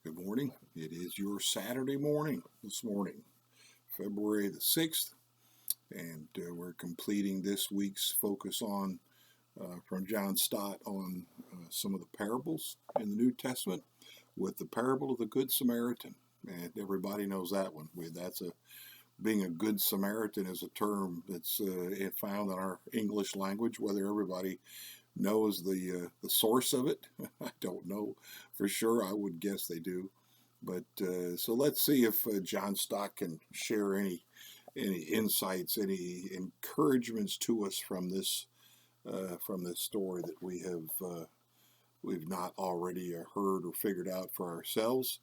Good morning. It is your Saturday morning this morning, February the 6th, and we're completing this week's focus on from John Stott on some of the parables in the New Testament with the parable of the Good Samaritan. And everybody knows that one. Being a Good Samaritan is a term that's found in our English language. Whether everybody knows the source of it, I don't know for sure. I would guess they do. But so let's see if John Stott can share any insights, any encouragements to us from this story that we've not already heard or figured out for ourselves.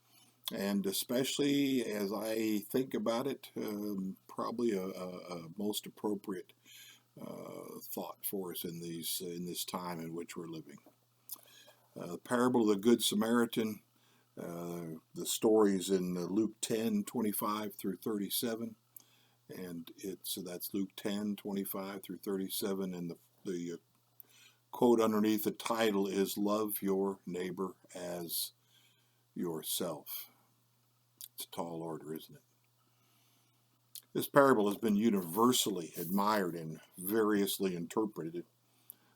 And especially as I think about it, probably a most appropriate thought for us in this time in which we're living. The parable of the Good Samaritan. The story's in Luke 10:25 through 37, and that's Luke 10:25 through 37, and the quote underneath the title is "Love your neighbor as yourself." It's a tall order, isn't it? This parable has been universally admired and variously interpreted.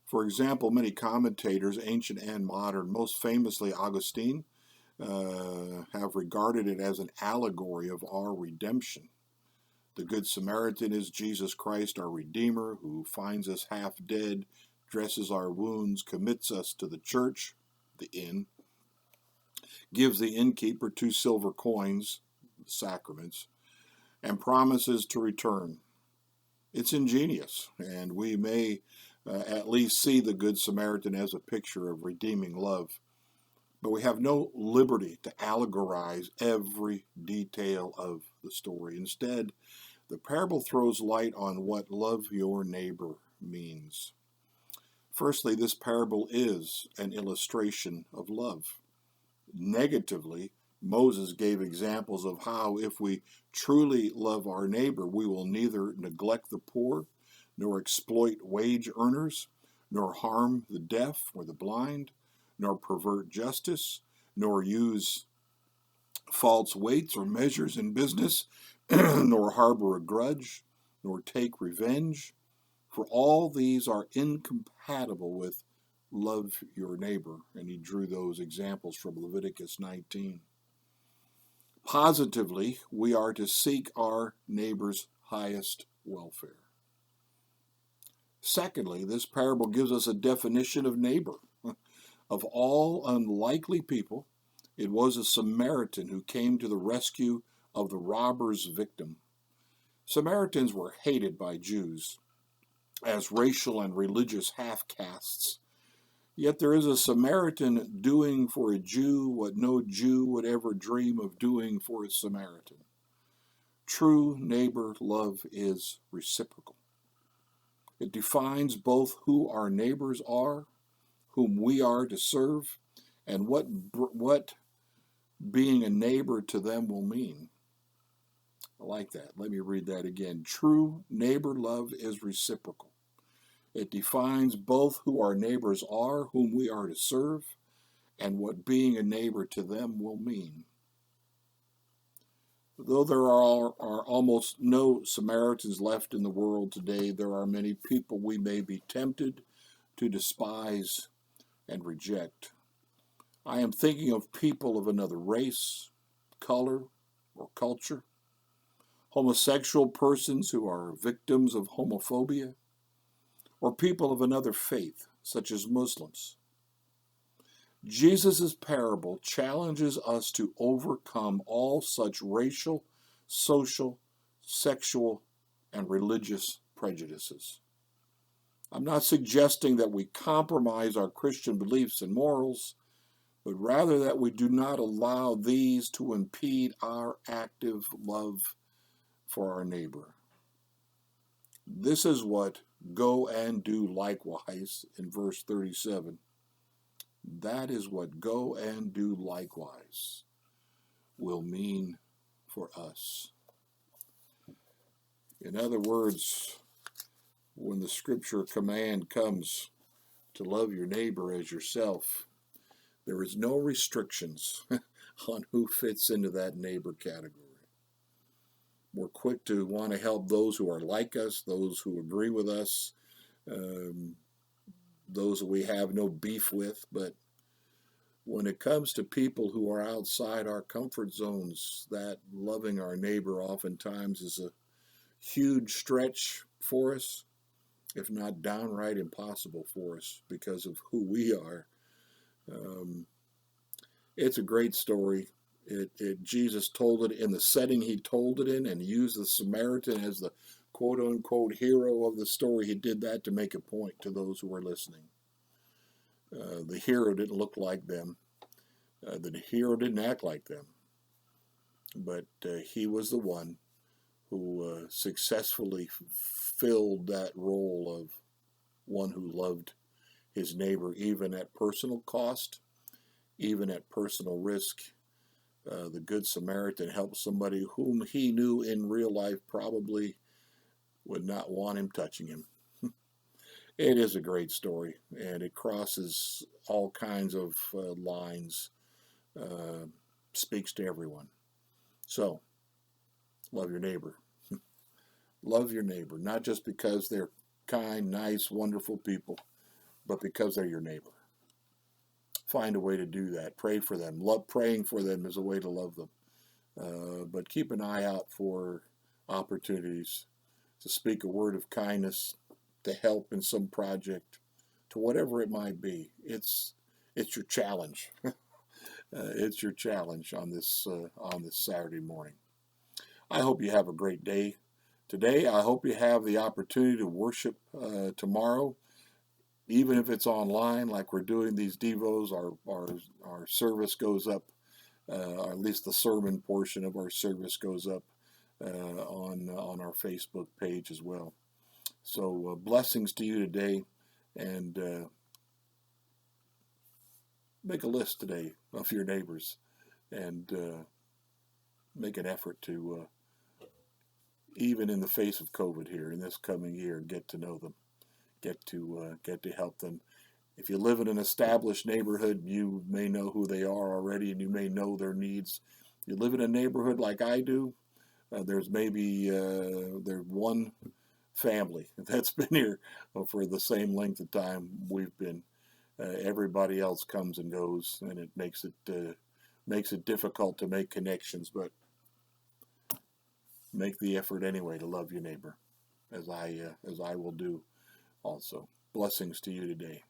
For example, many commentators, ancient and modern, most famously Augustine, have regarded it as an allegory of our redemption. The Good Samaritan is Jesus Christ, our Redeemer, who finds us half dead, dresses our wounds, commits us to the church, the inn, gives the innkeeper 2 silver coins, the sacraments, and promises to return. It's ingenious, and we may at least see the Good Samaritan as a picture of redeeming love. But we have no liberty to allegorize every detail of the story. Instead, the parable throws light on what love your neighbor means. Firstly, this parable is an illustration of love. Negatively, Moses gave examples of how if we truly love our neighbor, we will neither neglect the poor, nor exploit wage earners, nor harm the deaf or the blind, nor pervert justice, nor use false weights or measures in business, nor harbor a grudge, nor take revenge. For all these are incompatible with love your neighbor. And he drew those examples from Leviticus 19. Positively, we are to seek our neighbor's highest welfare. Secondly, this parable gives us a definition of neighbor. Of all unlikely people, it was a Samaritan who came to the rescue of the robber's victim. Samaritans were hated by Jews as racial and religious half-castes. Yet there is a Samaritan doing for a Jew what no Jew would ever dream of doing for a Samaritan. True neighbor love is reciprocal. It defines both who our neighbors are, whom we are to serve, and what being a neighbor to them will mean. I like that. Let me read that again. True neighbor love is reciprocal. It defines both who our neighbors are, whom we are to serve, and what being a neighbor to them will mean. Though there are almost no Samaritans left in the world today, there are many people we may be tempted to despise and reject. I am thinking of people of another race, color, or culture, homosexual persons who are victims of homophobia, or people of another faith, such as Muslims. Jesus' parable challenges us to overcome all such racial, social, sexual, and religious prejudices. I'm not suggesting that we compromise our Christian beliefs and morals, but rather that we do not allow these to impede our active love for our neighbor. This is what "go and do likewise" in verse 37. That is what "go and do likewise" will mean for us. In other words, when the scripture command comes to love your neighbor as yourself, there is no restrictions on who fits into that neighbor category. We're quick to want to help those who are like us, those who agree with us, um, those that we have no beef with. But when it comes to people who are outside our comfort zones, that loving our neighbor oftentimes is a huge stretch for us, if not downright impossible for us because of who we are. Um, it's a great story. Jesus told it in the setting he told it in, and used the Samaritan as the quote unquote hero of the story. He did that to make a point to those who were listening. The hero didn't look like them. The hero didn't act like them. But he was the one who successfully filled that role of one who loved his neighbor, even at personal cost, even at personal risk. The Good Samaritan helped somebody whom he knew in real life probably would not want him touching him. It is a great story, and it crosses all kinds of lines, speaks to everyone. So, love your neighbor. Love your neighbor, not just because they're kind, nice, wonderful people, but because they're your neighbor. Find a way to do that. Pray for them. Praying for them is a way to love them. But keep an eye out for opportunities to speak a word of kindness, to help in some project, to whatever it might be. It's your challenge. It's your challenge on this Saturday morning. I hope you have a great day today. I hope you have the opportunity to worship tomorrow, even if it's online, like we're doing these Devos. Our service goes up, or at least the sermon portion of our service goes up on our Facebook page as well. So blessings to you today, and make a list today of your neighbors, and make an effort to, even in the face of COVID here in this coming year, get to know them, get to help them. If you live in an established neighborhood, you may know who they are already, and you may know their needs. If you live in a neighborhood like I do, there's maybe there's one family that's been here for the same length of time we've been. Everybody else comes and goes, and it makes it difficult to make connections. But make the effort anyway to love your neighbor, as I will do also. Blessings to you today.